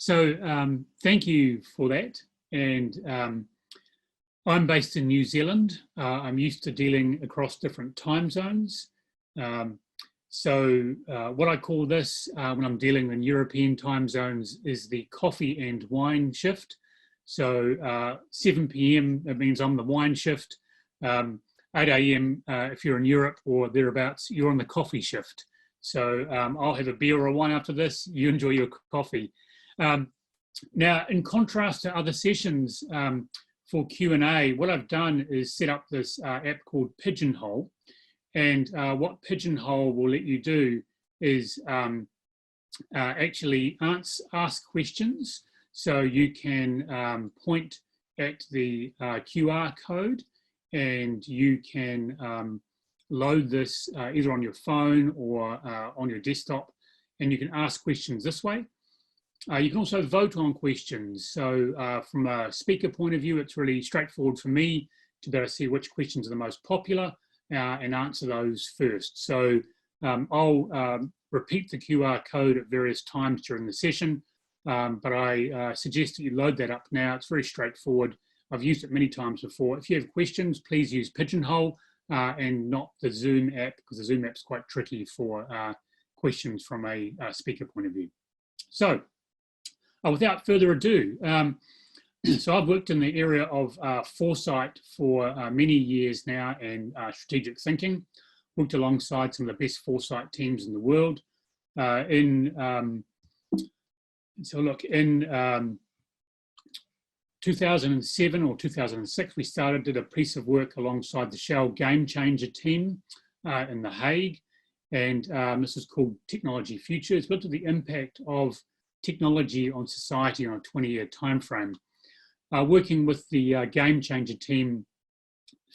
Thank you for that. And I'm based in New Zealand. I'm used to dealing across different time zones. What I call this when I'm dealing in European time zones is the coffee and wine shift. 7 p.m, it means I'm the wine shift. 8 a.m, if you're in Europe or thereabouts, you're on the coffee shift. I'll have a beer or a wine after this, you enjoy your coffee. Now, in contrast to other sessions for Q&A, what I've done is set up this app called Pigeonhole. And what Pigeonhole will let you do is actually ask questions. So you can point at the QR code and you can load this either on your phone or on your desktop, and you can ask questions this way. You can also vote on questions. So from a speaker point of view, it's really straightforward for me to be able to see which questions are the most popular and answer those first. So I'll repeat the QR code at various times during the session, but I suggest that you load that up now. It's very straightforward. I've used it many times before. If you have questions, please use Pigeonhole and not the Zoom app, because the Zoom app's quite tricky for questions from a speaker point of view. So without further ado, so I've worked in the area of foresight for many years now and strategic thinking, worked alongside some of the best foresight teams in the world. In 2007 or 2006, we did a piece of work alongside the Shell Game Changer team in The Hague. And this is called Technology Futures. Looked at the impact of technology on society on a 20-year timeframe. Working with the Game Changer team,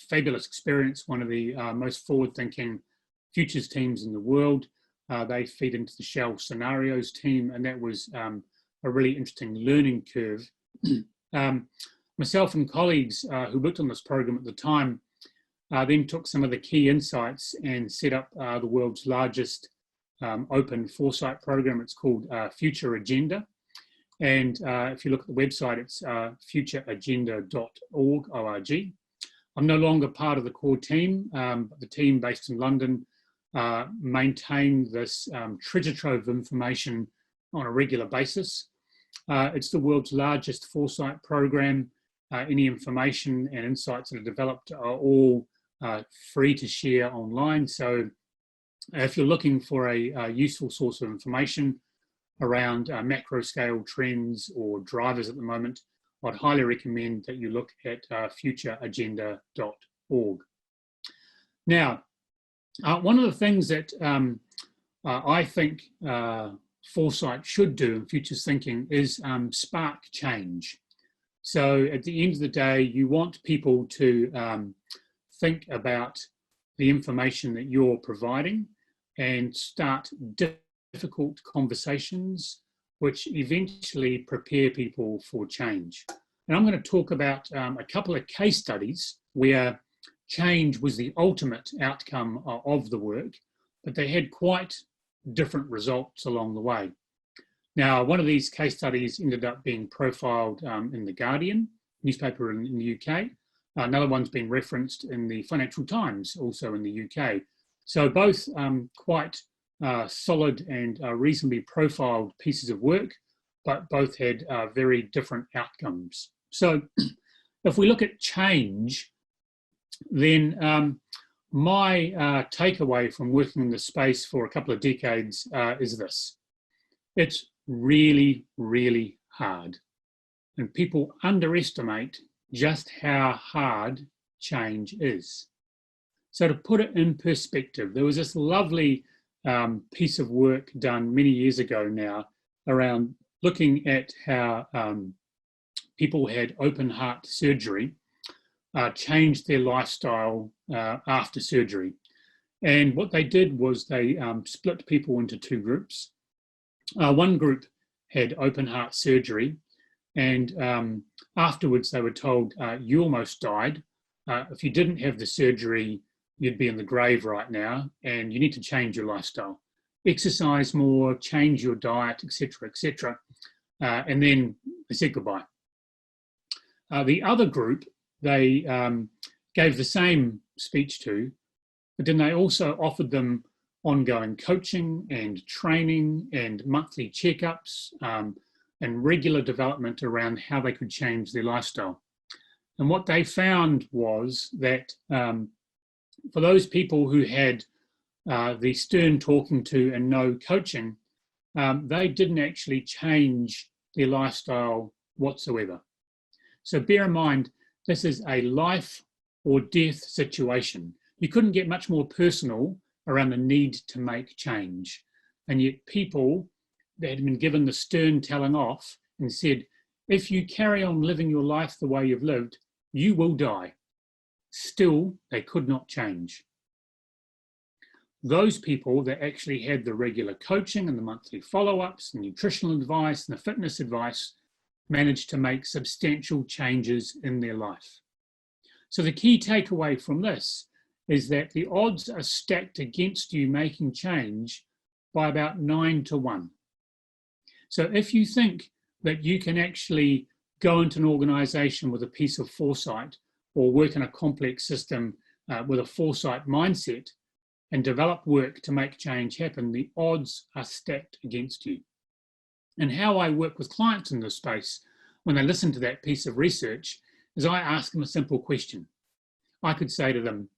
fabulous experience, one of the most forward-thinking futures teams in the world. They feed into the Shell Scenarios team, and that was a really interesting learning curve. Myself and colleagues who worked on this program at the time then took some of the key insights and set up the world's largest open foresight program. It's called Future Agenda. And if you look at the website, it's futureagenda.org. I'm no longer part of the core team, but the team based in London maintain this treasure trove of information on a regular basis. It's the world's largest foresight program. Any information and insights that are developed are all free to share online. So if you're looking for a useful source of information around macro scale trends or drivers at the moment, I'd highly recommend that you look at futureagenda.org. Now, one of the things that I think foresight should do in futures thinking is spark change. So at the end of the day, you want people to think about the information that you're providing and start difficult conversations which eventually prepare people for change. And I'm going to talk about a couple of case studies where change was the ultimate outcome of the work, but they had quite different results along the way. Now, one of these case studies ended up being profiled in The Guardian newspaper in the UK. Another one's been referenced in the Financial Times, also in the UK. So both quite solid and reasonably profiled pieces of work, but both had very different outcomes. So if we look at change, then my takeaway from working in this space for a couple of decades is this. It's really, really hard. And people underestimate just how hard change is. So to put it in perspective, there was this lovely piece of work done many years ago now around looking at how people had open heart surgery, changed their lifestyle after surgery. And what they did was they split people into two groups. One group had open heart surgery, and afterwards they were told, you almost died. If you didn't have the surgery, you'd be in the grave right now, and you need to change your lifestyle. Exercise more, change your diet, etc., etc. and then they said goodbye. The other group, they gave the same speech to, but then they also offered them ongoing coaching and training and monthly checkups and regular development around how they could change their lifestyle. And what they found was that for those people who had the stern talking to and no coaching, they didn't actually change their lifestyle whatsoever. So bear in mind, this is a life or death situation. You couldn't get much more personal around the need to make change. And yet people that had been given the stern telling off and said, if you carry on living your life the way you've lived, you will die. Still, they could not change. Those people that actually had the regular coaching and the monthly follow-ups, the nutritional advice and the fitness advice managed to make substantial changes in their life. So the key takeaway from this is that the odds are stacked against you making change by about 9 to 1. So if you think that you can actually go into an organization with a piece of foresight or work in a complex system with a foresight mindset and develop work to make change happen, the odds are stacked against you. And how I work with clients in this space when they listen to that piece of research is I ask them a simple question. I could say to them,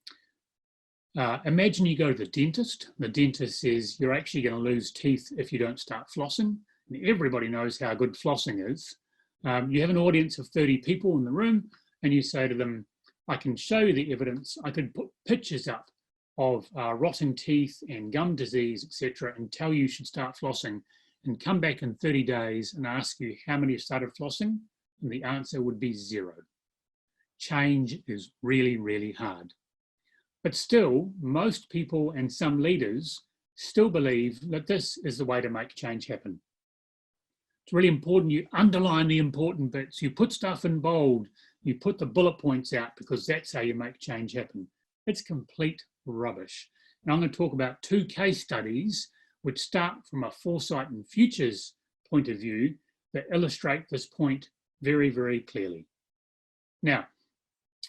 imagine you go to the dentist. The dentist says you're actually going to lose teeth if you don't start flossing. And everybody knows how good flossing is. You have an audience of 30 people in the room and you say to them, I can show you the evidence. I could put pictures up of rotting teeth and gum disease, etc., and tell you should start flossing, and come back in 30 days and ask you how many have started flossing, and the answer would be 0. Change is really, really hard. But still, most people and some leaders still believe that this is the way to make change happen. It's really important you underline the important bits. You put stuff in bold. You put the bullet points out because that's how you make change happen. It's complete rubbish. And I'm going to talk about 2 case studies which start from a foresight and futures point of view that illustrate this point very, very clearly. Now,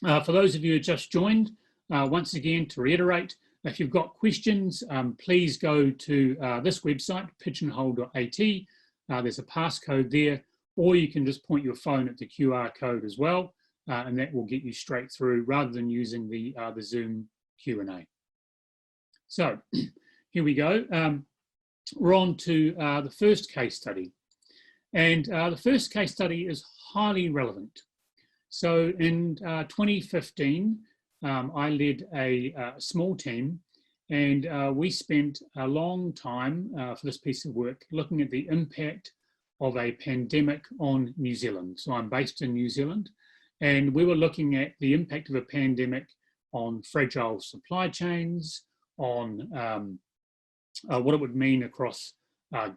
for those of you who just joined, once again, to reiterate, if you've got questions, please go to this website, pigeonhole.at. There's a passcode there, or you can just point your phone at the QR code as well, and that will get you straight through rather than using the Zoom Q&A. So here we go. We're on to the first case study. And the first case study is highly relevant. So in 2015, I led a small team, and we spent a long time for this piece of work looking at the impact of a pandemic on New Zealand. So I'm based in New Zealand, and we were looking at the impact of a pandemic on fragile supply chains, on what it would mean across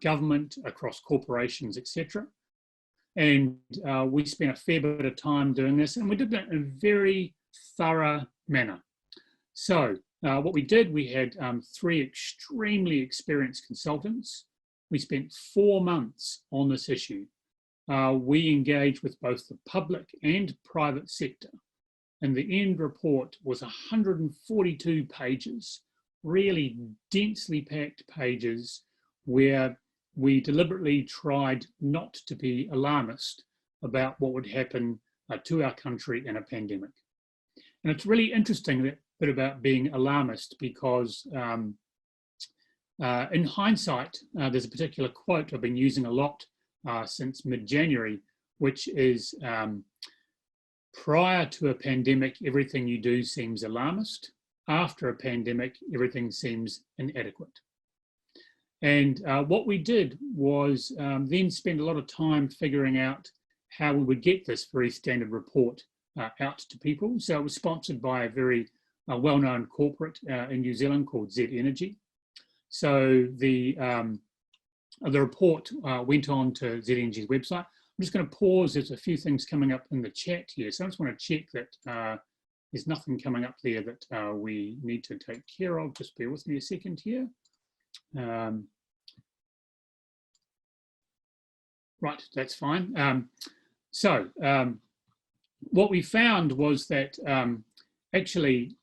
government, across corporations, etc. And we spent a fair bit of time doing this, and we did that in a very thorough manner. So what we did, we had 3 extremely experienced consultants. We spent 4 months on this issue. We engaged with both the public and private sector, and the end report was 142 pages, really densely packed pages, where we deliberately tried not to be alarmist about what would happen to our country in a pandemic. And it's really interesting, that bit about being alarmist, because in hindsight, there's a particular quote I've been using a lot since mid-January, which is, prior to a pandemic, everything you do seems alarmist. After a pandemic, everything seems inadequate. And what we did was then spend a lot of time figuring out how we would get this very standard report out to people. So it was sponsored by a very well-known corporate in New Zealand called Z Energy. So the report went on to Z Energy's website. I'm just going to pause. There's a few things coming up in the chat here. So I just want to check that there's nothing coming up there that we need to take care of. Just bear with me a second here. Right, that's fine. What we found was that actually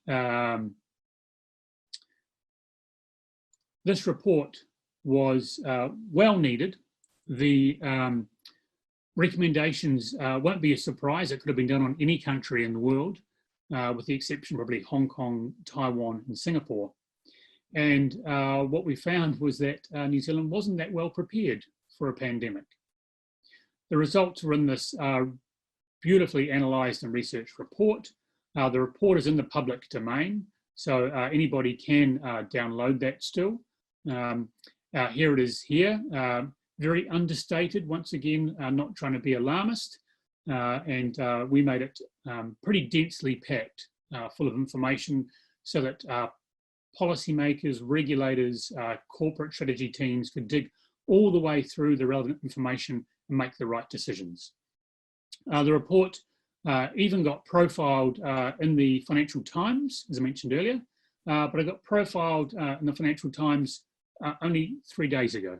this report was well needed. The recommendations won't be a surprise. It could have been done on any country in the world, with the exception probably Hong Kong, Taiwan, and Singapore. And what we found was that New Zealand wasn't that well prepared for a pandemic. The results were in this beautifully analysed and researched report. The report is in the public domain, so anybody can download that still. Here it is here, very understated, once again, not trying to be alarmist, and we made it pretty densely packed, full of information, so that policymakers, regulators, corporate strategy teams could dig all the way through the relevant information and make the right decisions. The report even got profiled in the Financial Times, as I mentioned earlier, but it got profiled in the Financial Times only 3 days ago.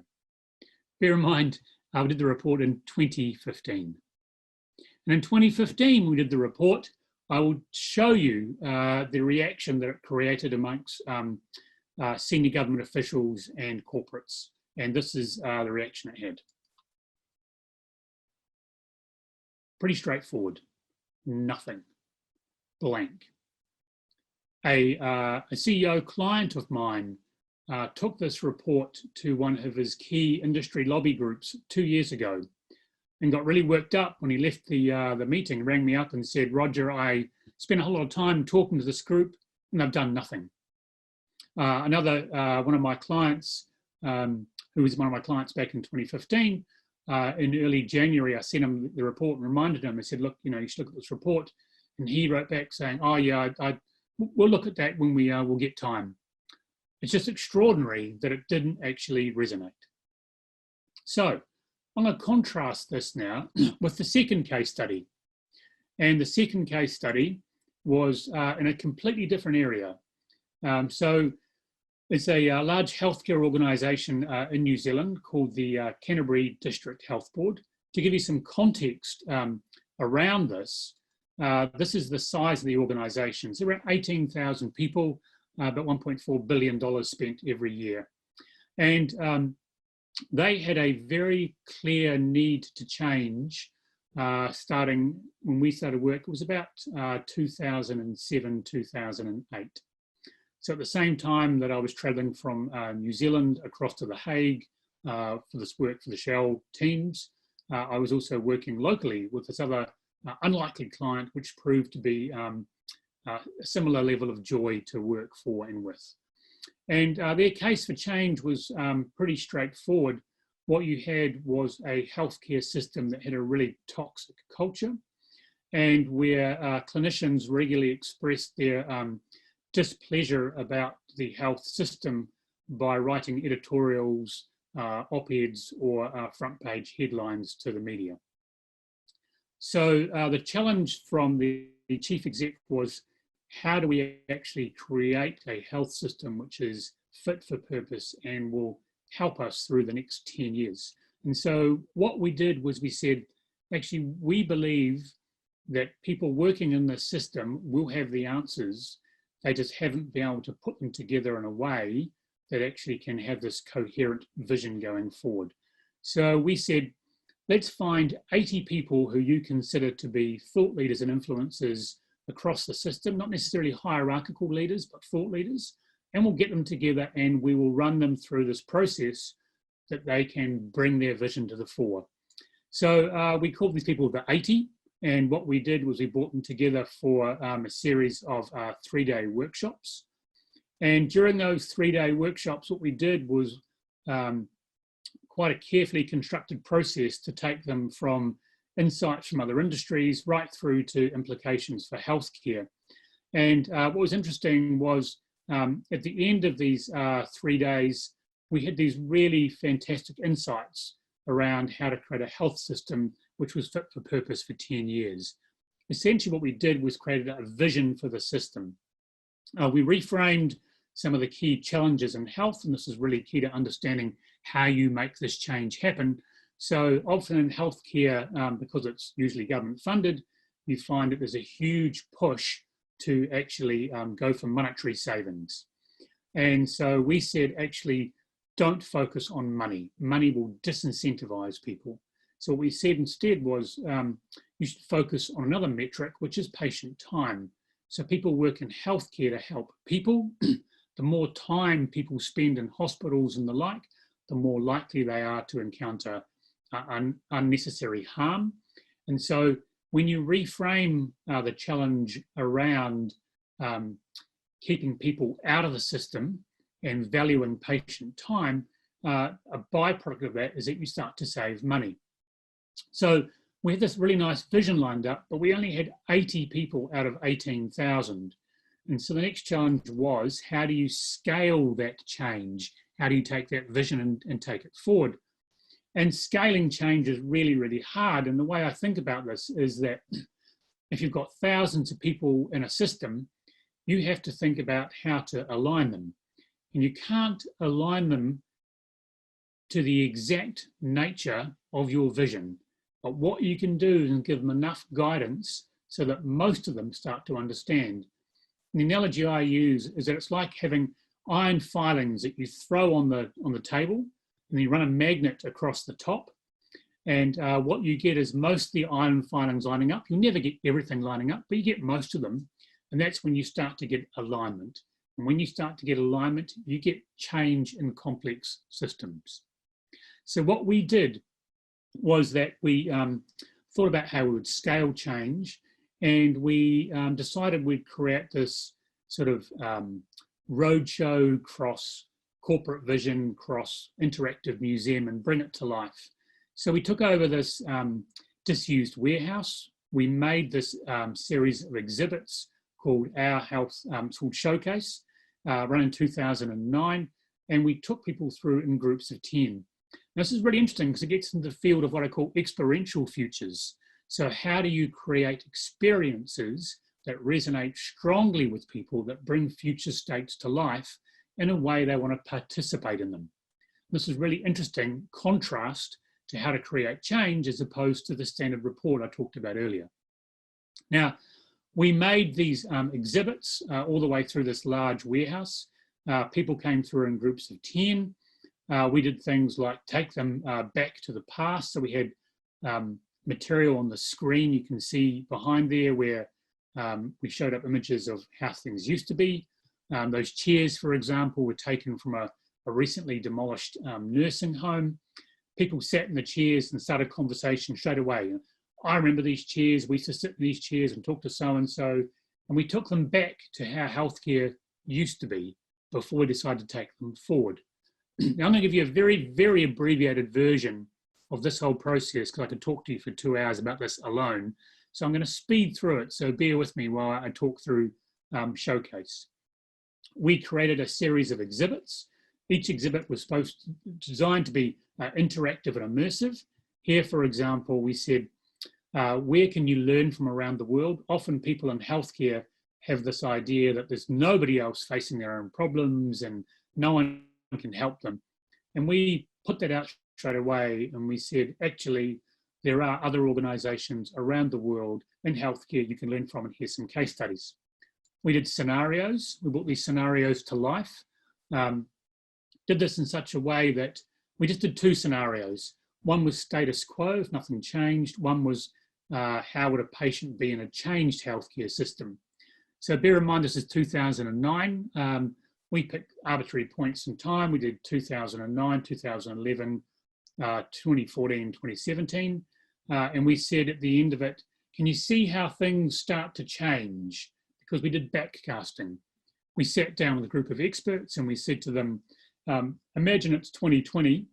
Bear in mind, we did the report in 2015. And in 2015, we did the report. I will show you the reaction that it created amongst senior government officials and corporates. And this is the reaction it had. Pretty straightforward. Nothing. Blank. A CEO client of mine took this report to one of his key industry lobby groups 2 years ago and got really worked up when he left the meeting, rang me up and said, Roger, I spent a whole lot of time talking to this group and I've done nothing. Another one of my clients, who was one of my clients back in 2015, in early January, I sent him the report and reminded him. I said, look, you should look at this report. And he wrote back saying, oh yeah, we'll look at that when we'll get time. It's just extraordinary that it didn't actually resonate. So I'm going to contrast this now with the second case study. And the second case study was in a completely different area. So it's a large healthcare organisation in New Zealand called the Canterbury District Health Board. To give you some context around this, this is the size of the organisation. It's around 18,000 people, about $1.4 billion spent every year. And they had a very clear need to change starting when we started work. It was about 2007, 2008. So at the same time that I was travelling from New Zealand across to The Hague for this work for the Shell teams, I was also working locally with this other unlikely client, which proved to be a similar level of joy to work for and with. And their case for change was pretty straightforward. What you had was a healthcare system that had a really toxic culture, and where clinicians regularly expressed their displeasure about the health system by writing editorials, op-eds, or front page headlines to the media. So the challenge from the chief exec was, how do we actually create a health system which is fit for purpose and will help us through the next 10 years? And so what we did was we said, actually, we believe that people working in this system will have the answers. They just haven't been able to put them together in a way that actually can have this coherent vision going forward. So we said, let's find 80 people who you consider to be thought leaders and influencers across the system, not necessarily hierarchical leaders, but thought leaders, and we'll get them together and we will run them through this process that they can bring their vision to the fore. So we called these people the 80, and what we did was we brought them together for a series of 3-day workshops. And during those 3-day workshops, what we did was quite a carefully constructed process to take them from insights from other industries right through to implications for healthcare. And what was interesting was at the end of these 3 days, we had these really fantastic insights around how to create a health system which was fit for purpose for 10 years. Essentially what we did was created a vision for the system. We reframed some of the key challenges in health, and this is really key to understanding how you make this change happen. So often in healthcare, because it's usually government funded, you find that there's a huge push to actually go for monetary savings. And so we said, actually, don't focus on money. Money will disincentivize people. So what we said instead was you should focus on another metric, which is patient time. So people work in healthcare to help people. The more time people spend in hospitals and the like, the more likely they are to encounter unnecessary harm. And so when you reframe the challenge around keeping people out of the system and valuing patient time, a byproduct of that is that you start to save money. So we had this really nice vision lined up, but we only had 80 people out of 18,000. And so the next challenge was, how do you scale that change? How do you take that vision and take it forward? And scaling change is really, really hard. And the way I think about this is that if you've got thousands of people in a system, you have to think about how to align them. And you can't align them to the exact nature of your vision. But what you can do is give them enough guidance so that most of them start to understand. And the analogy I use is that it's like having iron filings that you throw on the table, and you run a magnet across the top. And what you get is most of the iron filings lining up. You'll never get everything lining up, but you get most of them. And that's when you start to get alignment. And when you start to get alignment, you get change in complex systems. So what we did was that we thought about how we would scale change, and we decided we'd create this sort of roadshow cross corporate vision, cross interactive museum, and bring it to life. So we took over this disused warehouse. We made this series of exhibits called Our Health, it's called Showcase, run in 2009, and we took people through in groups of 10. Now, this is really interesting because it gets into the field of what I call experiential futures. So how do you create experiences that resonate strongly with people, that bring future states to life in a way they want to participate in them? This is really interesting contrast to how to create change as opposed to the standard report I talked about earlier. Now, we made these exhibits all the way through this large warehouse. People came through in groups of 10. We did things like take them back to the past. So we had material on the screen you can see behind there where we showed up images of how things used to be. Those chairs, for example, were taken from a recently demolished nursing home. People sat in the chairs and started conversation straight away. I remember these chairs. We used to sit in these chairs and talk to so-and-so. And we took them back to how healthcare used to be before we decided to take them forward. Now, I'm going to give you a very, very abbreviated version of this whole process because I could talk to you for 2 hours about this alone. So I'm going to speed through it. So bear with me while I talk through Showcase. We created a series of exhibits. Each exhibit was designed to be interactive and immersive. Here, for example, we said, where can you learn from around the world? Often people in healthcare have this idea that there's nobody else facing their own problems and no one can help them. And we put that out straight away and we said, actually, there are other organizations around the world in healthcare you can learn from, and here's some case studies. We did scenarios. We brought these scenarios to life. Did this in such a way that we just did 2 scenarios. One was status quo, if nothing changed. One was how would a patient be in a changed healthcare system? So bear in mind, this is 2009. We picked arbitrary points in time. We did 2009, 2011, 2014, 2017. And we said at the end of it, can you see how things start to change? Because we did backcasting. We sat down with a group of experts and we said to them, imagine it's 2020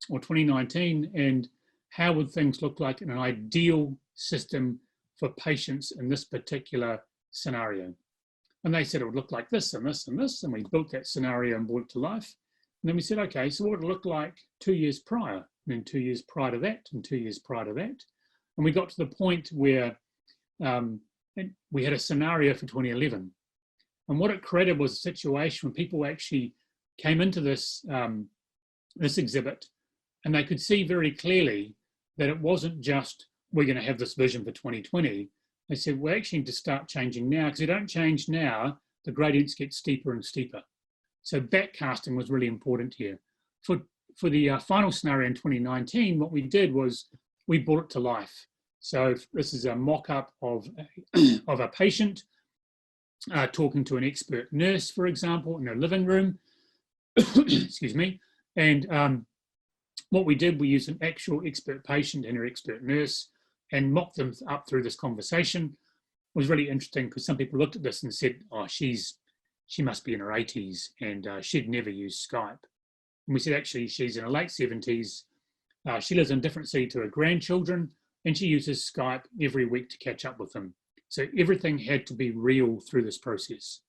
or 2019, and how would things look like in an ideal system for patients in this particular scenario? And they said it would look like this and this and this, and we built that scenario and brought it to life. And then we said, okay, so what would it look like 2 years prior, and then 2 years prior to that, and 2 years prior to that? And we got to the point where we had a scenario for 2011. And what it created was a situation where people actually came into this, this exhibit And they could see very clearly that it wasn't just, we're going to have this vision for 2020. They said, we actually need to start changing now, because if you don't change now, the gradients get steeper and steeper. So backcasting was really important here. For the final scenario in 2019, what we did was we brought it to life. So this is a mock-up of a patient talking to an expert nurse, for example, in a living room. Excuse me. And what we did, we used an actual expert patient and her expert nurse and mocked them up through this conversation. It was really interesting because some people looked at this and said, oh, she must be in her 80s and she'd never used Skype. And we said, actually, she's in her late 70s. She lives in a different city to her grandchildren, and she uses Skype every week to catch up with them. So everything had to be real through this process.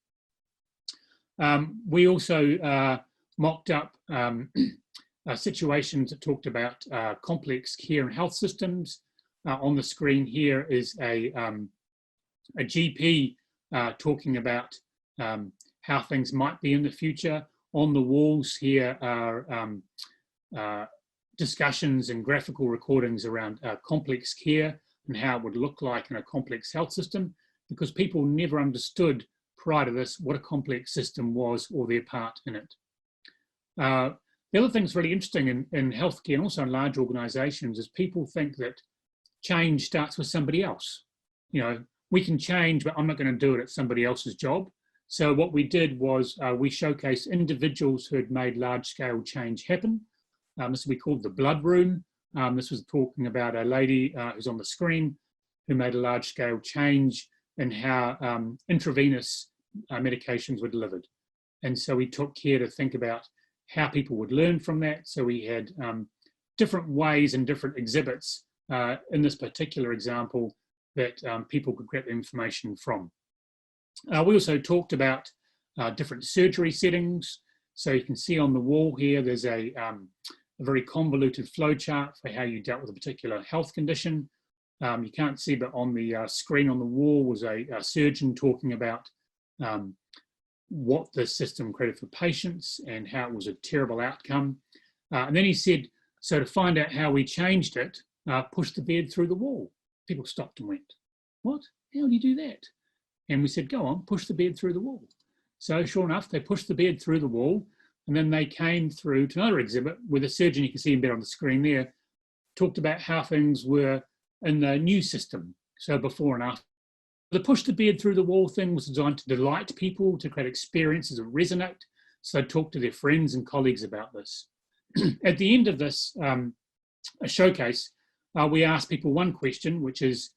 We also mocked up situations that talked about complex care and health systems. On the screen here is a GP talking about how things might be in the future. On the walls here are discussions and graphical recordings around complex care and how it would look like in a complex health system, because people never understood prior to this what a complex system was or their part in it. The other thing that's really interesting in healthcare and also in large organisations is people think that change starts with somebody else. You know, we can change, but I'm not going to do it at somebody else's job. So what we did was we showcased individuals who had made large-scale change happen. This we called the blood room. This was talking about a lady who's on the screen who made a large-scale change in how intravenous medications were delivered. And so we took care to think about how people would learn from that. So we had different ways and different exhibits in this particular example that people could get information from. We also talked about different surgery settings. So you can see on the wall here, there's a very convoluted flowchart for how you dealt with a particular health condition. You can't see, but on the screen on the wall was a surgeon talking about what the system created for patients and how it was a terrible outcome. And then he said, so to find out how we changed it, push the bed through the wall. People stopped and went, what? How do you do that? And we said, go on, push the bed through the wall. So sure enough, they pushed the bed through the wall, and then they came through to another exhibit where the surgeon, you can see him better on the screen there, talked about how things were in the new system, so before and after. The push the bed through the wall thing was designed to delight people, to create experiences that resonate, so talk to their friends and colleagues about this. At the end of this a showcase, we asked people one question, which is,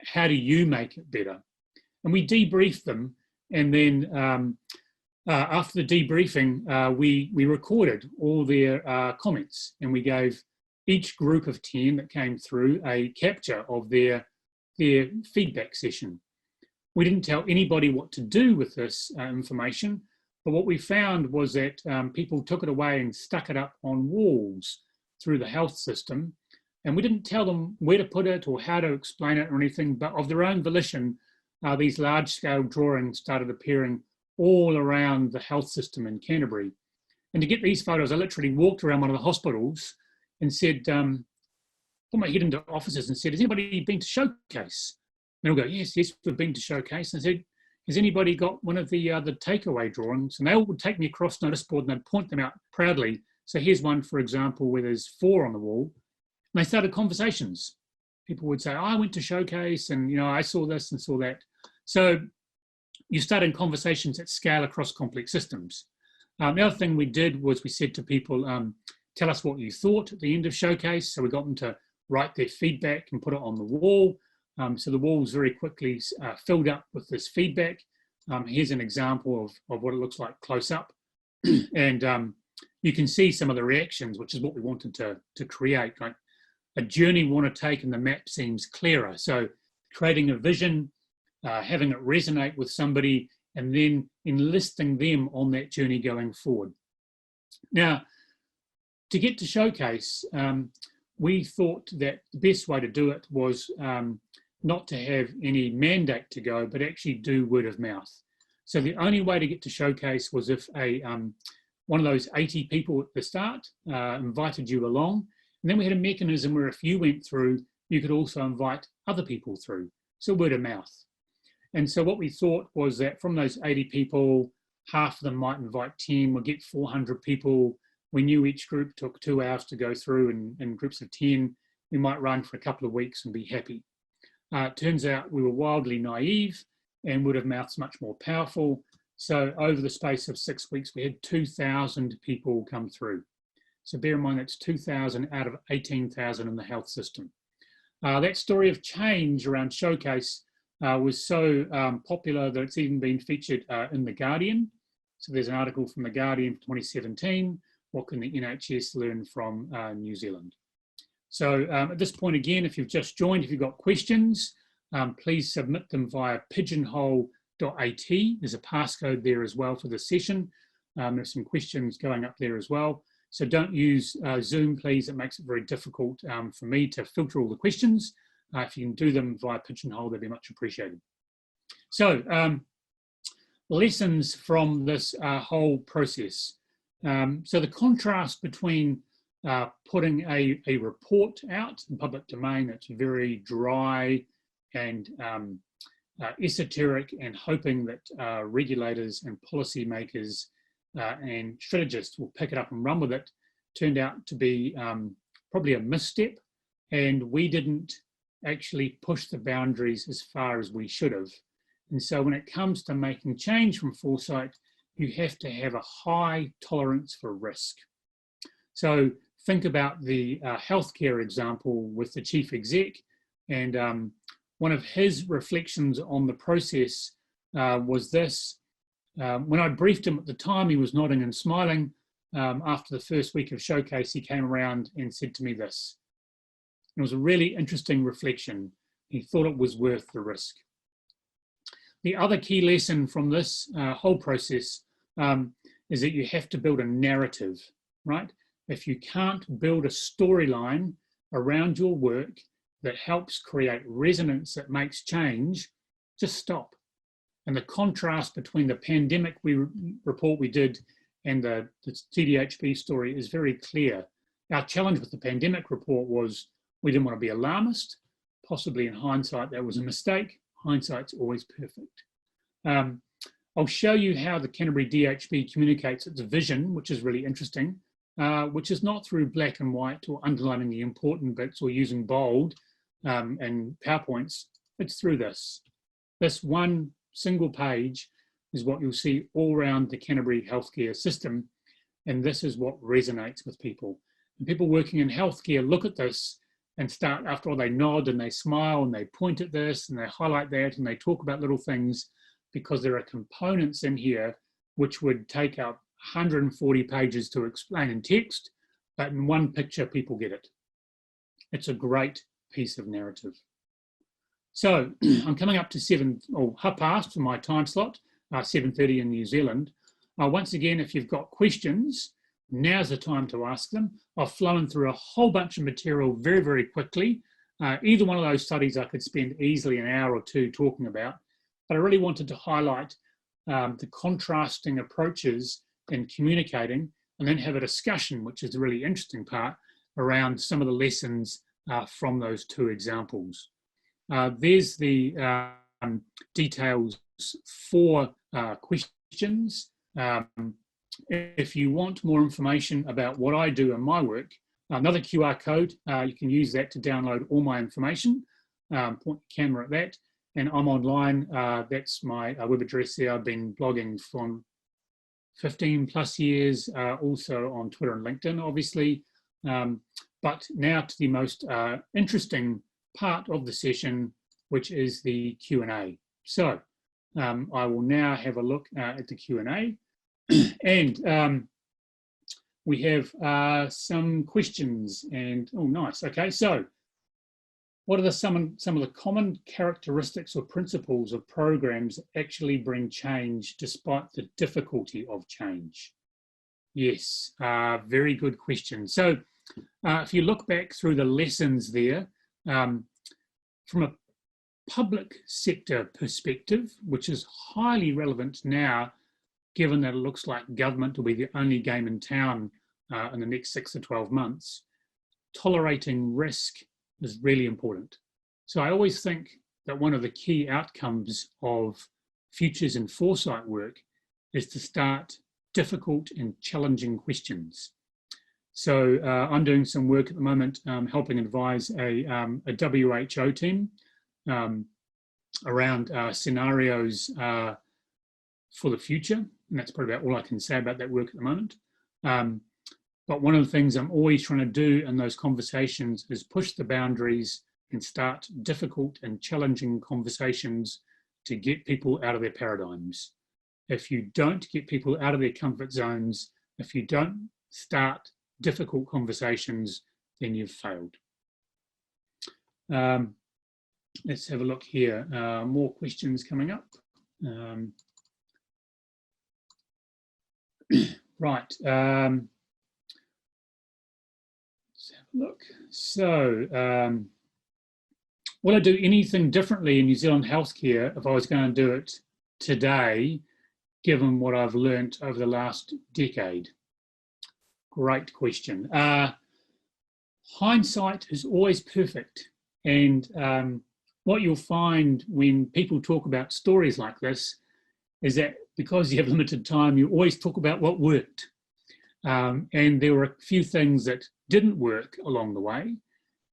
how do you make it better? And we debriefed them, and then after the debriefing, we recorded all their comments, and we gave each group of 10 that came through a capture of their feedback session. We didn't tell anybody what to do with this information, but what we found was that people took it away and stuck it up on walls through the health system, and we didn't tell them where to put it or how to explain it or anything, but of their own volition, these large-scale drawings started appearing all around the health system in Canterbury. And to get these photos, I literally walked around one of the hospitals and said, put my head into offices and said, has anybody been to Showcase? And they'll go, yes, we've been to Showcase. And I said, has anybody got one of the takeaway drawings? And they all would take me across notice board and they'd point them out proudly. So here's one, for example, where there's 4 on the wall. And they started conversations. People would say, oh, I went to Showcase and, you know, I saw this and saw that. So you start in conversations at scale across complex systems. The other thing we did was we said to people, tell us what you thought at the end of Showcase. So we got them to write their feedback and put it on the wall. So the walls very quickly filled up with this feedback. Here's an example of what it looks like close up. And you can see some of the reactions, which is what we wanted to create. Like a journey we want to take and the map seems clearer. So creating a vision, having it resonate with somebody, and then enlisting them on that journey going forward. Now, to get to Showcase, we thought that the best way to do it was not to have any mandate to go, but actually do word of mouth. So the only way to get to Showcase was if one of those 80 people at the start invited you along, And then we had a mechanism where if you went through, you could also invite other people through. So word of mouth. And so what we thought was that from those 80 people, half of them might invite 10, we'll get 400 people. We knew each group took 2 hours to go through in groups of 10. We might run for a couple of weeks and be happy. It turns out we were wildly naive and word of mouth's much more powerful. So over the space of 6 weeks, we had 2,000 people come through. So bear in mind that's 2,000 out of 18,000 in the health system. That story of change around Showcase was so popular that it's even been featured in The Guardian. So there's an article from The Guardian for 2017, what can the NHS learn from New Zealand? So at this point again, if you've just joined, if you've got questions, please submit them via pigeonhole.at. There's a passcode there as well for the session. There's some questions going up there as well. So don't use Zoom, please. It makes it very difficult for me to filter all the questions. If you can do them via Pigeonhole, that'd be much appreciated. So lessons from this whole process. So the contrast between putting a report out in public domain that's very dry and esoteric, and hoping that regulators and policymakers and strategists will pick it up and run with it, turned out to be probably a misstep, and we didn't actually push the boundaries as far as we should have. And so when it comes to making change from foresight, you have to have a high tolerance for risk. So think about the healthcare example with the chief exec, and one of his reflections on the process was this. When I briefed him at the time, he was nodding and smiling. After the first week of Showcase, he came around and said to me this. It was a really interesting reflection. He thought it was worth the risk. The other key lesson from this whole process is that you have to build a narrative, right? If you can't build a storyline around your work that helps create resonance that makes change, just stop. And the contrast between the pandemic report we did and the TDHB story is very clear. Our challenge with the pandemic report was we didn't want to be alarmist. Possibly in hindsight, that was a mistake. Hindsight's always perfect. I'll show you how the Canterbury DHB communicates its vision, which is really interesting, which is not through black and white or underlining the important bits or using bold and PowerPoints. It's through this. This one single page is what you'll see all around the Canterbury healthcare system, and this is what resonates with people. And people working in healthcare look at this and start, after all, they nod and they smile and they point at this and they highlight that and they talk about little things, because there are components in here which would take up 140 pages to explain in text, but in one picture people get it. It's a great piece of narrative. So I'm coming up to 7:30 for my time slot, 7:30 in New Zealand. Once again, if you've got questions, now's the time to ask them. I've flown through a whole bunch of material very, very quickly. Either one of those studies I could spend easily an hour or two talking about, but I really wanted to highlight the contrasting approaches in communicating, and then have a discussion, which is the really interesting part, around some of the lessons from those two examples. There's the details for questions. If you want more information about what I do and my work, another QR code, you can use that to download all my information. Point the camera at that, and I'm online. That's my web address there. I've been blogging for 15 plus years, also on Twitter and LinkedIn, obviously. But now to the most interesting part of the session, which is the Q&A. So I will now have a look at the Q&A, and we have some questions, and oh nice, okay, so what are some of the common characteristics or principles of programs that actually bring change despite the difficulty of change? Yes, very good question. So if you look back through the lessons there, from a public sector perspective, which is highly relevant now, given that it looks like government will be the only game in town in the next 6 to 12 months, tolerating risk is really important. So I always think that one of the key outcomes of futures and foresight work is to start difficult and challenging questions. So I'm doing some work at the moment, helping advise a WHO team around scenarios for the future. And that's probably about all I can say about that work at the moment. But one of the things I'm always trying to do in those conversations is push the boundaries and start difficult and challenging conversations to get people out of their paradigms. If you don't get people out of their comfort zones, if you don't start difficult conversations, then you've failed. Let's have a look here. More questions coming up. Right. Let's have a look. So, will I do anything differently in New Zealand healthcare if I was going to do it today, given what I've learned over the last decade? Great question. Hindsight is always perfect. And what you'll find when people talk about stories like this is that because you have limited time, you always talk about what worked. And there were a few things that didn't work along the way.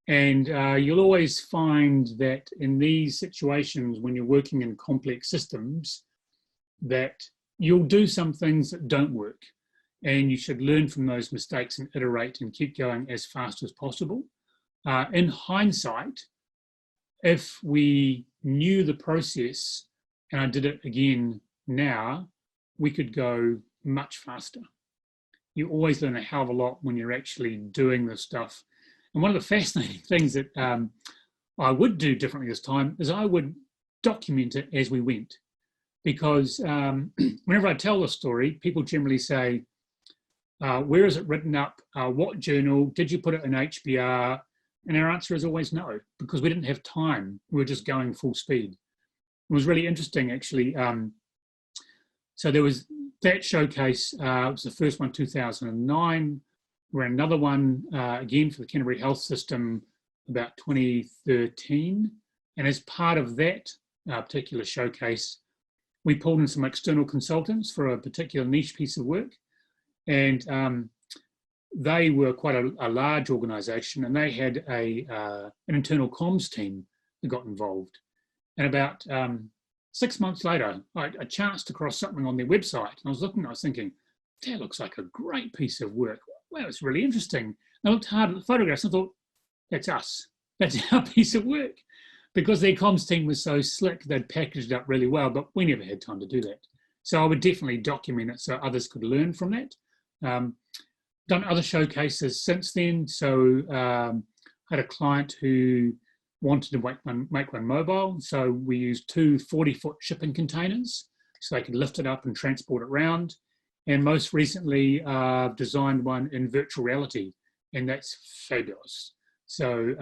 And you'll always find that in these situations, when you're working in complex systems, that you'll do some things that don't work. And you should learn from those mistakes and iterate and keep going as fast as possible. In hindsight, if we knew the process and I did it again now, we could go much faster. You always learn a hell of a lot when you're actually doing this stuff. And one of the fascinating things that I would do differently this time is I would document it as we went. Because whenever I tell the story, people generally say, where is it written up? What journal? Did you put it in HBR? And our answer is always no, because we didn't have time. We were just going full speed. It was really interesting, actually. So there was that showcase. It was the first one, 2009. We ran another one, again, for the Canterbury Health System about 2013. And as part of that particular showcase, we pulled in some external consultants for a particular niche piece of work. And they were quite a large organisation, and they had an internal comms team that got involved. And about 6 months later, I chanced across something on their website, and I was looking, I was thinking, that looks like a great piece of work. Wow, it's really interesting. And I looked hard at the photographs and I thought, that's us. That's our piece of work. Because their comms team was so slick, they'd packaged it up really well, but we never had time to do that. So I would definitely document it so others could learn from that. Done other showcases since then. So had a client who wanted to make one mobile. So we used two 40-foot shipping containers so they could lift it up and transport it around. And most recently designed one in virtual reality, and that's fabulous. So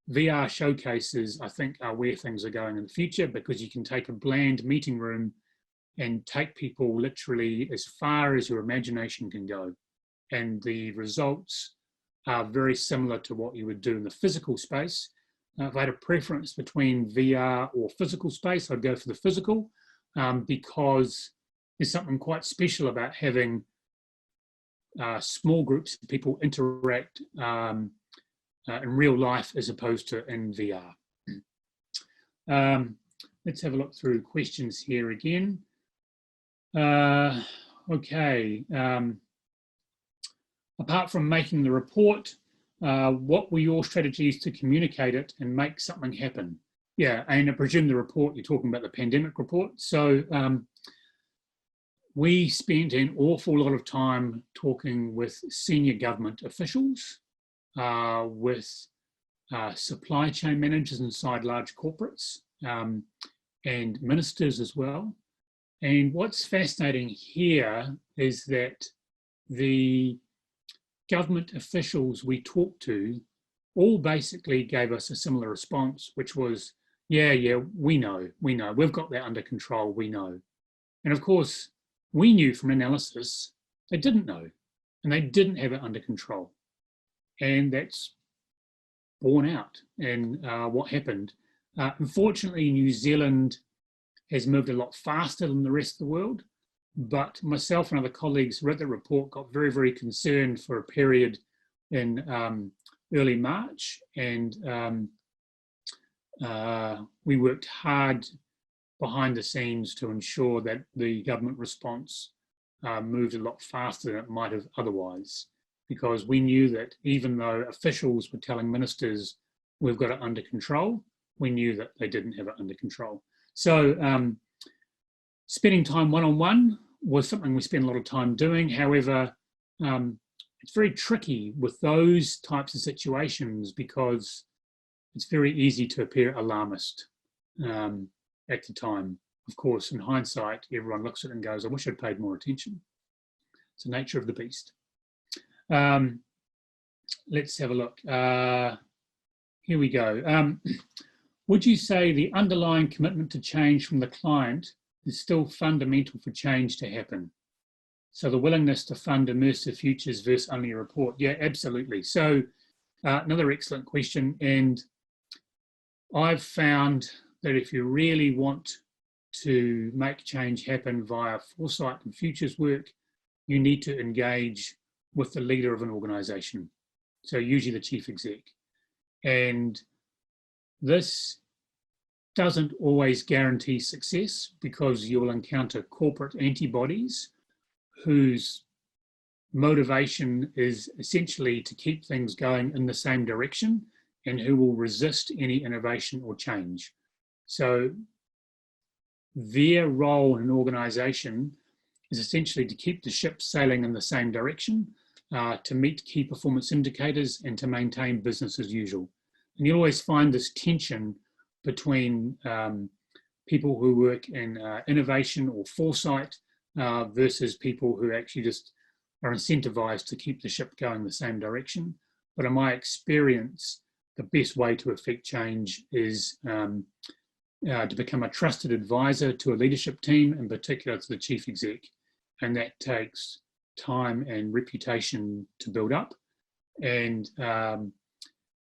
VR showcases, I think, are where things are going in the future, because you can take a bland meeting room and take people literally as far as your imagination can go. And the results are very similar to what you would do in the physical space. If I had a preference between VR or physical space, I'd go for the physical, because there's something quite special about having small groups of people interact in real life as opposed to in VR. Let's have a look through questions here again. Okay. Apart from making the report, what were your strategies to communicate it and make something happen? Yeah, and I presume the report, you're talking about the pandemic report. So we spent an awful lot of time talking with senior government officials, with supply chain managers inside large corporates, and ministers as well. And what's fascinating here is that the government officials we talked to all basically gave us a similar response, which was, yeah, we know, we've got that under control, we know. And of course, we knew from analysis they didn't know, and they didn't have it under control. And that's borne out in what happened. Unfortunately, New Zealand has moved a lot faster than the rest of the world, but myself and other colleagues who read the report got very, very concerned for a period in early March, and we worked hard behind the scenes to ensure that the government response moved a lot faster than it might have otherwise, because we knew that even though officials were telling ministers we've got it under control, we knew that they didn't have it under control. So spending time one-on-one was something we spent a lot of time doing. However, it's very tricky with those types of situations because it's very easy to appear alarmist at the time. Of course, in hindsight, everyone looks at it and goes, I wish I'd paid more attention. It's the nature of the beast. Let's have a look. Here we go. Would you say the underlying commitment to change from the client is still fundamental for change to happen? So the willingness to fund immersive futures versus only a report. Yeah, absolutely. So another excellent question. And I've found that if you really want to make change happen via foresight and futures work, you need to engage with the leader of an organization. So usually the chief exec. And this doesn't always guarantee success because you'll encounter corporate antibodies whose motivation is essentially to keep things going in the same direction and who will resist any innovation or change. So their role in an organization is essentially to keep the ship sailing in the same direction, to meet key performance indicators and to maintain business as usual. And you'll always find this tension between people who work in innovation or foresight versus people who actually just are incentivized to keep the ship going the same direction. But in my experience, the best way to affect change is to become a trusted advisor to a leadership team, in particular to the chief exec. And that takes time and reputation to build up. And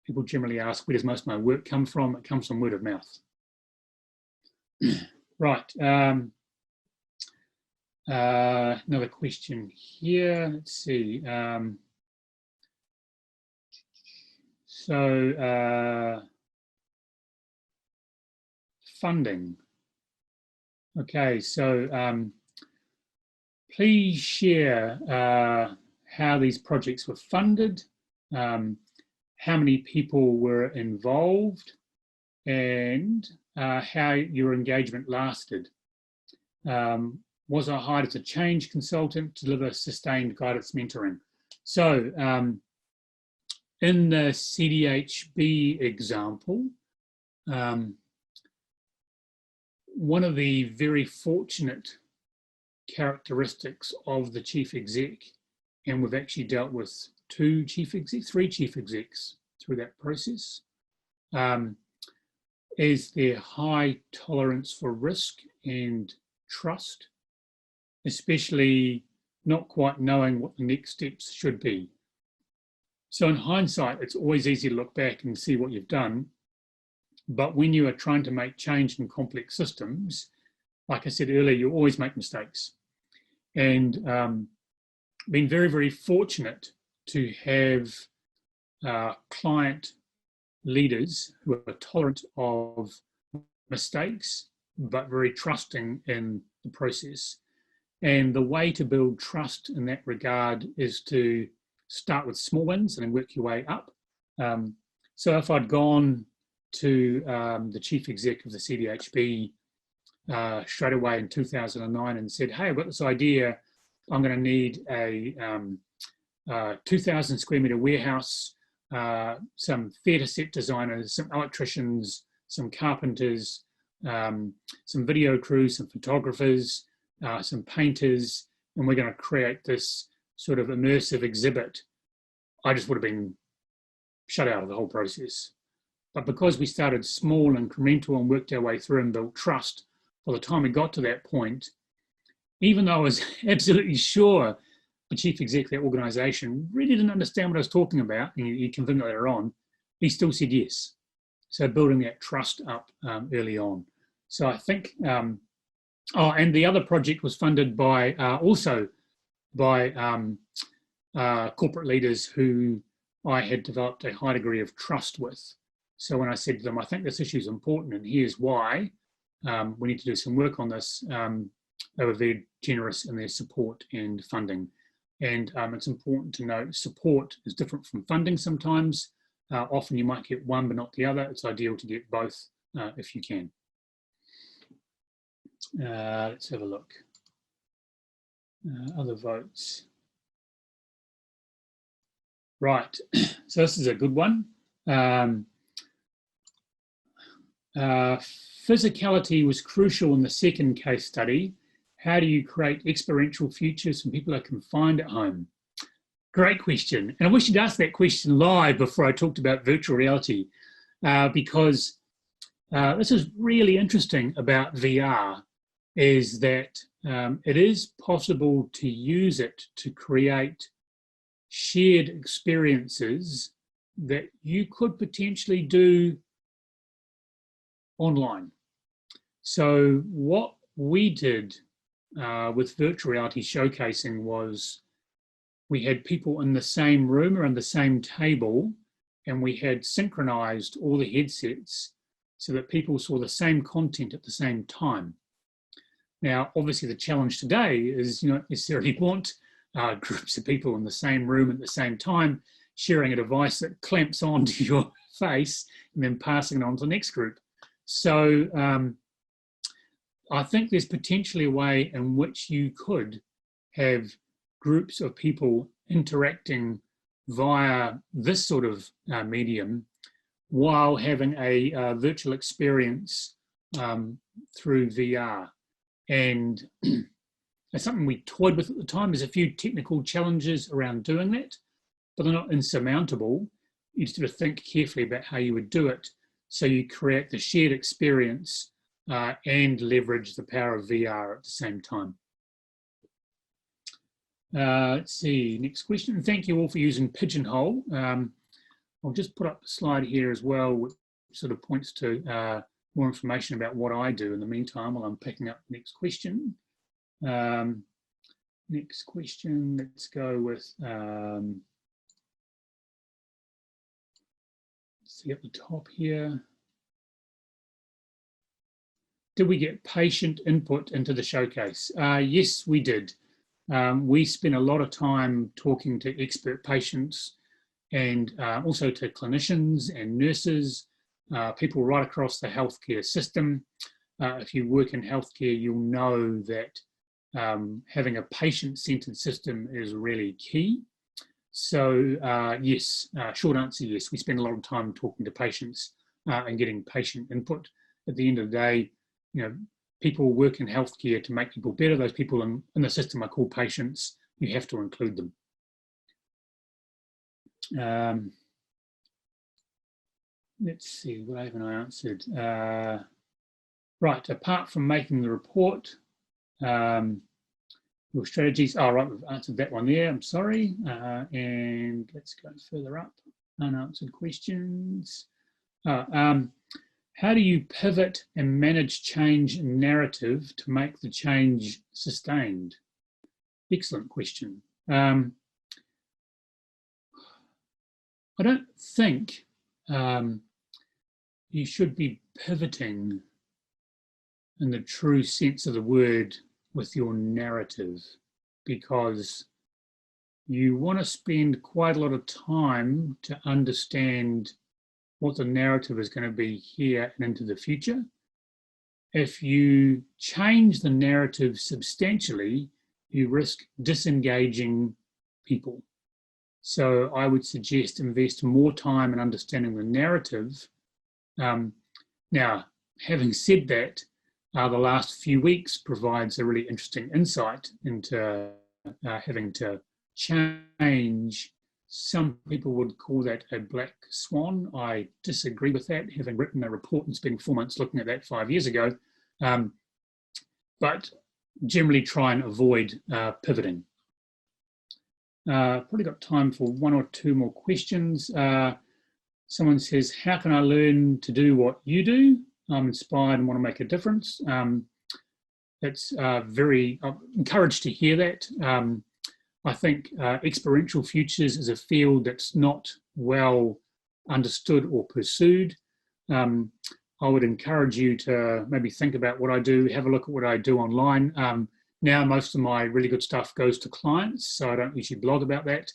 people generally ask, where does most of my work come from? It comes from word of mouth. Right. Another question here. Let's see. Funding. Okay, so please share how these projects were funded, how many people were involved, and how your engagement lasted. Was I hired as a change consultant to deliver sustained guidance mentoring? So in the CDHB example, one of the very fortunate characteristics of the chief exec, and we've actually dealt with three chief execs through that process, is their high tolerance for risk and trust, especially not quite knowing what the next steps should be. So in hindsight, it's always easy to look back and see what you've done. But when you are trying to make change in complex systems, like I said earlier, you always make mistakes. And been very, very fortunate to have client leaders who are tolerant of mistakes, but very trusting in the process. And the way to build trust in that regard is to start with small wins and then work your way up. So if I'd gone to the chief exec of the CDHB straight away in 2009 and said, hey, I've got this idea, I'm going to need a 2,000 square metre warehouse, some theatre set designers, some electricians, some carpenters, some video crews, some photographers, some painters, and we're going to create this sort of immersive exhibit. I just would have been shut out of the whole process. But because we started small, incremental, and worked our way through and built trust, by the time we got to that point, even though I was absolutely sure the chief exec of that organization really didn't understand what I was talking about, and you can think later on, he still said yes. So building that trust up early on. So I think, oh, and the other project was funded by also by corporate leaders who I had developed a high degree of trust with. So when I said to them, I think this issue is important and here's why, we need to do some work on this, they were very generous in their support and funding. And it's important to note support is different from funding sometimes. Often you might get one but not the other. It's ideal to get both if you can. Let's have a look. Other votes. Right, so this is a good one. Physicality was crucial in the second case study. How do you create experiential futures when people are confined at home? Great question. And I wish you'd asked that question live before I talked about virtual reality, because this is really interesting about VR, is that it is possible to use it to create shared experiences that you could potentially do online. So what we did with virtual reality showcasing was we had people in the same room around the same table, and we had synchronized all the headsets so that people saw the same content at the same time. Now, obviously the challenge today is you don't necessarily want groups of people in the same room at the same time sharing a device that clamps onto your face and then passing it on to the next group. So I think there's potentially a way in which you could have groups of people interacting via this sort of medium while having a virtual experience through VR. And it's something we toyed with at the time. There's a few technical challenges around doing that, but they're not insurmountable. You just have to think carefully about how you would do it so you create the shared experience and leverage the power of VR at the same time. Let's see, next question. And thank you all for using Pigeonhole. I'll just put up a slide here as well, which sort of points to more information about what I do in the meantime while I'm picking up the next question. Next question, let's go with, see at the top here. Did we get patient input into the showcase? Yes, we did. We spent a lot of time talking to expert patients and also to clinicians and nurses, people right across the healthcare system. If you work in healthcare, you'll know that having a patient-centered system is really key. So yes, short answer, yes. We spend a lot of time talking to patients and getting patient input. At the end of the day, you know, people work in healthcare to make people better. Those people in the system are called patients. You have to include them. Let's see, what haven't I answered? Right, apart from making the report, your strategies, oh right, we've answered that one there, I'm sorry. And let's go further up, unanswered questions. How do you pivot and manage change narrative to make the change sustained? Excellent question. I don't think you should be pivoting in the true sense of the word with your narrative, because you want to spend quite a lot of time to understand what the narrative is going to be here and into the future. If you change the narrative substantially, you risk disengaging people. So I would suggest invest more time in understanding the narrative. Now, having said that, the last few weeks provides a really interesting insight into having to change. Some people would call that a black swan. I disagree with that, having written a report and spending 4 months looking at that 5 years ago. But generally try and avoid pivoting. Probably got time for one or two more questions. Someone says, how can I learn to do what you do? I'm inspired and want to make a difference. It's very I'm encouraged to hear that. I think experiential futures is a field that's not well understood or pursued. I would encourage you to maybe think about what I do, have a look at what I do online. Now most of my really good stuff goes to clients, so I don't usually blog about that.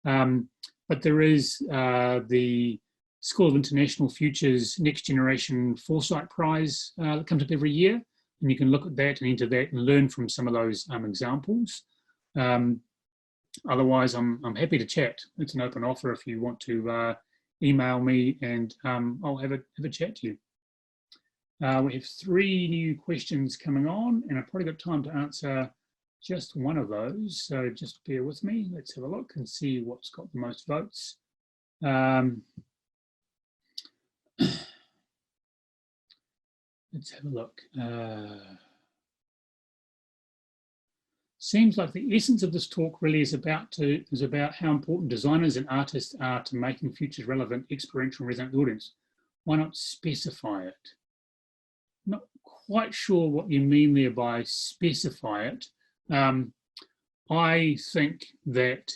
But there is the School of International Futures Next Generation Foresight Prize that comes up every year, and you can look at that and enter that and learn from some of those examples. Otherwise, I'm happy to chat. It's an open offer if you want to email me, and I'll have a chat to you. We have 3 new questions coming on, and I've probably got time to answer just one of those, so just bear with me. Let's have a look and see what's got the most votes. Let's have a look. Seems like the essence of this talk really is about how important designers and artists are to making futures relevant, experiential, and resonant with the audience. Why not specify it? Not quite sure what you mean there by specify it. I think that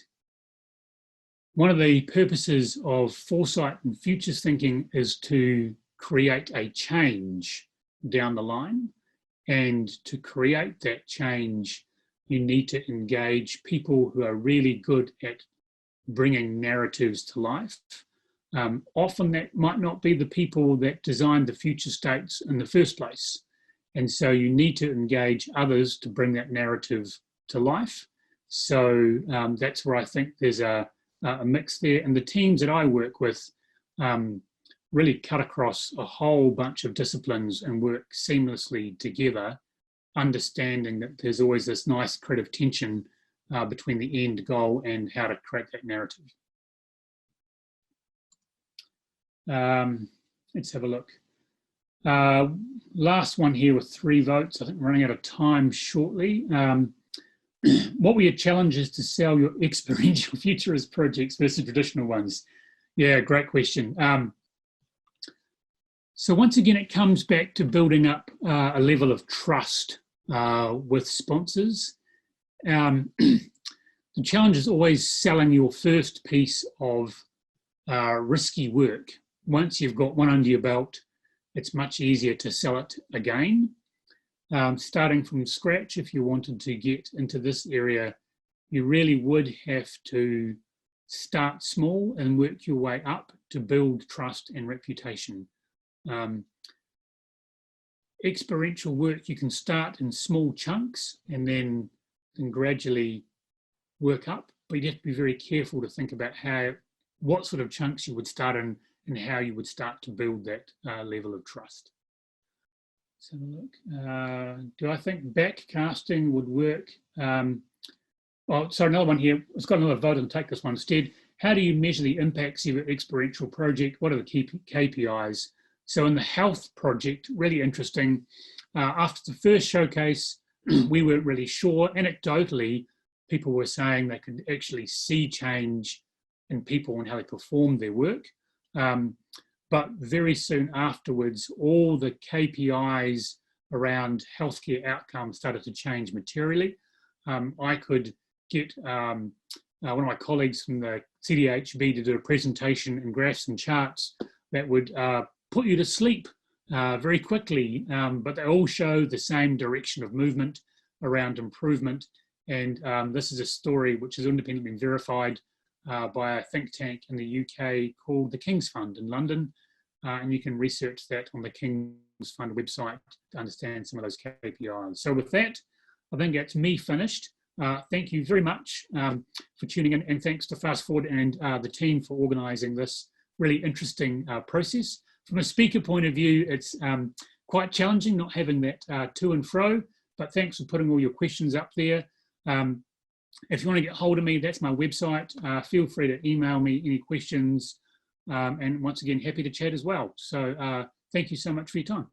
one of the purposes of foresight and futures thinking is to create a change down the line, and to create that change you need to engage people who are really good at bringing narratives to life. Often that might not be the people that designed the future states in the first place. And so you need to engage others to bring that narrative to life. So that's where I think there's a mix there. And the teams that I work with really cut across a whole bunch of disciplines and work seamlessly together, understanding that there's always this nice creative tension between the end goal and how to create that narrative. Let's have a look. Last one here with 3 votes. I think we're running out of time shortly. What were your challenges to sell your experiential futurist projects versus traditional ones? Yeah, great question. So once again, it comes back to building up a level of trust with sponsors. The challenge is always selling your first piece of risky work. Once you've got one under your belt, it's much easier to sell it again. Starting from scratch, if you wanted to get into this area, you really would have to start small and work your way up to build trust and reputation. Experiential work, you can start in small chunks and then gradually work up, but you have to be very careful to think about what sort of chunks you would start in and how you would start to build that level of trust. Let's have a look. Do I think backcasting would work? Oh, sorry, another one here. It's got another vote. I'll take this one instead. How do you measure the impacts of your experiential project? What are the key KPIs? So in the health project, really interesting. After the first showcase, we weren't really sure. Anecdotally, people were saying they could actually see change in people and how they performed their work. But very soon afterwards, all the KPIs around healthcare outcomes started to change materially. I could get one of my colleagues from the CDHB to do a presentation and graphs and charts that would put you to sleep very quickly, but they all show the same direction of movement around improvement. And this is a story which is independently verified by a think tank in the UK called the King's Fund in London. And you can research that on the King's Fund website to understand some of those KPIs. So with that, I think that's me finished. Thank you very much for tuning in, and thanks to Fast Forward and the team for organising this really interesting process. From a speaker point of view, it's quite challenging not having that to and fro, but thanks for putting all your questions up there. If you want to get hold of me, that's my website. Feel free to email me any questions. And once again, happy to chat as well. So thank you so much for your time.